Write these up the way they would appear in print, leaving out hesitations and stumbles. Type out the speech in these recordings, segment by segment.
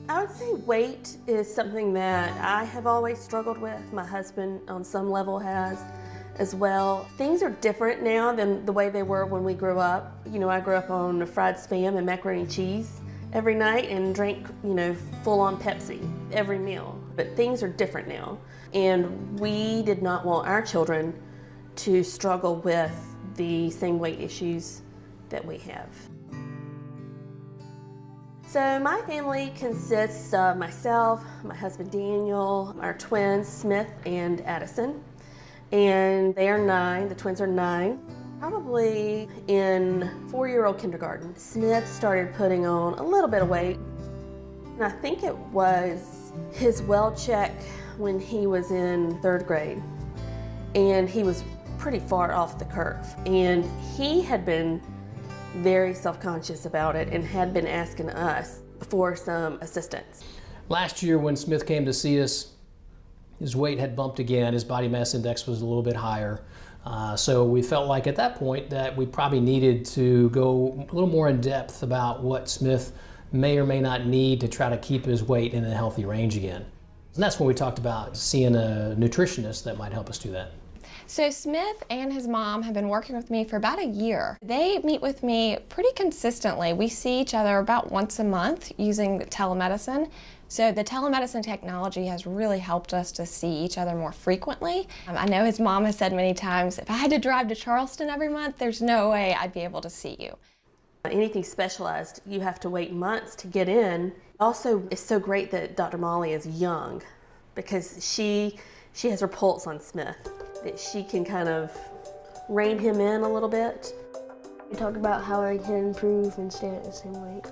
I would say weight is something that I have always struggled with. My husband on some level has as well. Things are different now than the way they were when we grew up. You know, I grew up on fried Spam and macaroni and cheese every night and drank, full-on Pepsi every meal. But things are different now. And we did not want our children to struggle with the same weight issues that we have. So my family consists of myself, my husband Daniel, our twins Smith and Addison, and they are 9, the twins are 9. Probably in 4-year-old kindergarten, Smith started putting on a little bit of weight. And I think it was his well check when he was in 3rd grade, and he was pretty far off the curve. And he had been very self-conscious about it and had been asking us for some assistance. Last year when Smith came to see us, his weight had bumped again. His body mass index was a little bit higher. So we felt like at that point that we probably needed to go a little more in depth about what Smith may or may not need to try to keep his weight in a healthy range again. And that's when we talked about seeing a nutritionist that might help us do that. So Smith and his mom have been working with me for about a year. They meet with me pretty consistently. We see each other about once a month using telemedicine. So the telemedicine technology has really helped us to see each other more frequently. I know his mom has said many times, if I had to drive to Charleston every month, there's no way I'd be able to see you. Anything specialized, you have to wait months to get in. Also, it's so great that Dr. Molly is young because she has her pulse on Smith. That she can kind of rein him in a little bit. We talk about how I can improve and stay at the same weight.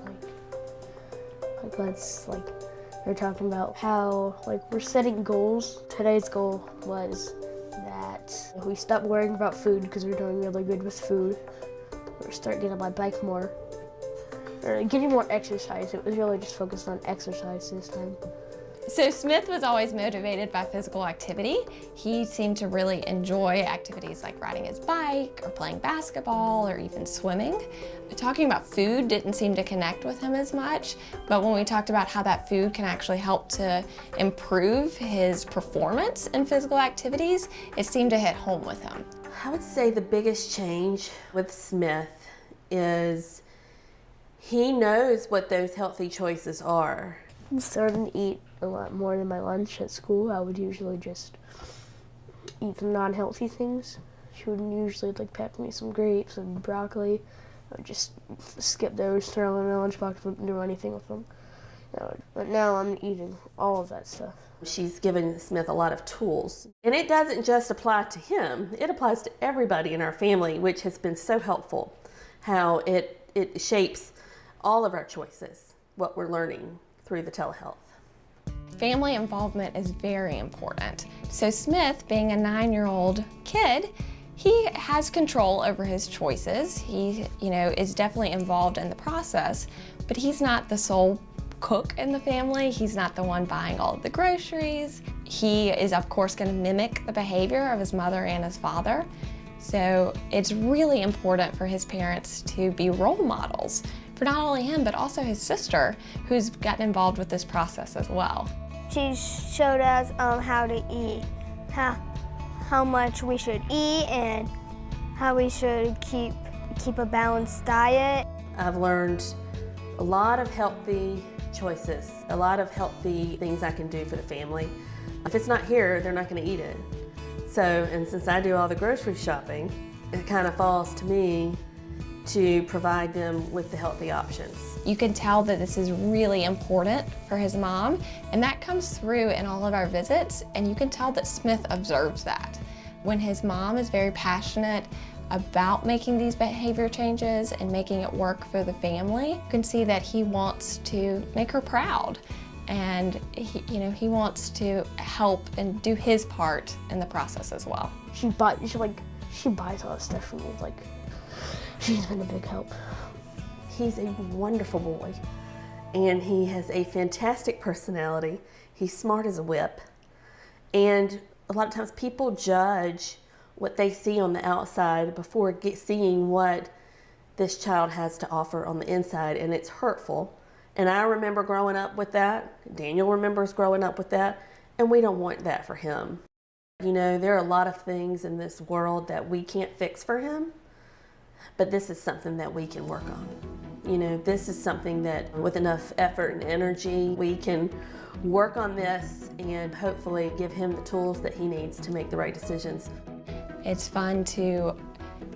They're talking about how we're setting goals. Today's goal was that we stop worrying about food because we're doing really good with food. We're start getting on my bike more. Or getting more exercise. It was really just focused on exercise this time. So Smith was always motivated by physical activity. He seemed to really enjoy activities like riding his bike or playing basketball or even swimming. Talking about food didn't seem to connect with him as much, but when we talked about how that food can actually help to improve his performance in physical activities, it seemed to hit home with him. I would say the biggest change with Smith is he knows what those healthy choices are. I'm starting to eat a lot more than my lunch at school. I would usually just eat some non-healthy things. She would usually pack me some grapes and broccoli. I would just skip those, throw them in my lunchbox, wouldn't do anything with them. But now I'm eating all of that stuff. She's given Smith a lot of tools. And it doesn't just apply to him, it applies to everybody in our family, which has been so helpful, how it shapes all of our choices, what we're learning through the telehealth. Family involvement is very important. So Smith, being a 9-year-old kid, he has control over his choices. He, is definitely involved in the process, but he's not the sole cook in the family. He's not the one buying all of the groceries. He is, of course, going to mimic the behavior of his mother and his father. So it's really important for his parents to be role models for not only him, but also his sister, who's gotten involved with this process as well. She showed us how to eat, how much we should eat, and how we should keep a balanced diet. I've learned a lot of healthy choices, a lot of healthy things I can do for the family. If it's not here, they're not going to eat it. So, and since I do all the grocery shopping, it kind of falls to me to provide them with the healthy options. You can tell that this is really important for his mom, and that comes through in all of our visits, and you can tell that Smith observes that. When his mom is very passionate about making these behavior changes and making it work for the family, you can see that he wants to make her proud, and he wants to help and do his part in the process as well. She buys all this stuff for me. She's been a big help. He's a wonderful boy, and he has a fantastic personality. He's smart as a whip, and a lot of times people judge what they see on the outside before seeing what this child has to offer on the inside, and it's hurtful And I remember growing up with that. Daniel remembers growing up with that. And we don't want that for him. You know, there are a lot of things in this world that we can't fix for him, but this is something that we can work on. You know, this is something that with enough effort and energy, we can work on this and hopefully give him the tools that he needs to make the right decisions. It's fun to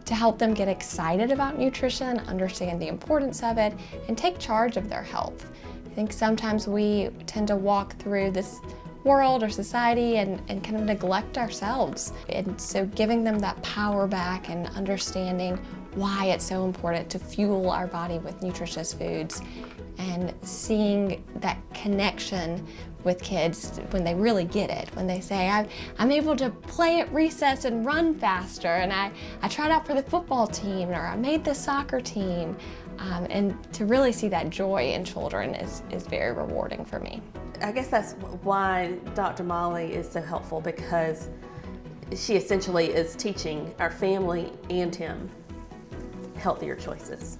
help them get excited about nutrition, understand the importance of it, and take charge of their health. I think sometimes we tend to walk through this world or society and kind of neglect ourselves. And so giving them that power back and understanding why it's so important to fuel our body with nutritious foods and seeing that connection with kids when they really get it, when they say, I'm able to play at recess and run faster, and I tried out for the football team, or I made the soccer team. And to really see that joy in children is very rewarding for me. I guess that's why Dr. Molly is so helpful, because she essentially is teaching our family and him healthier choices.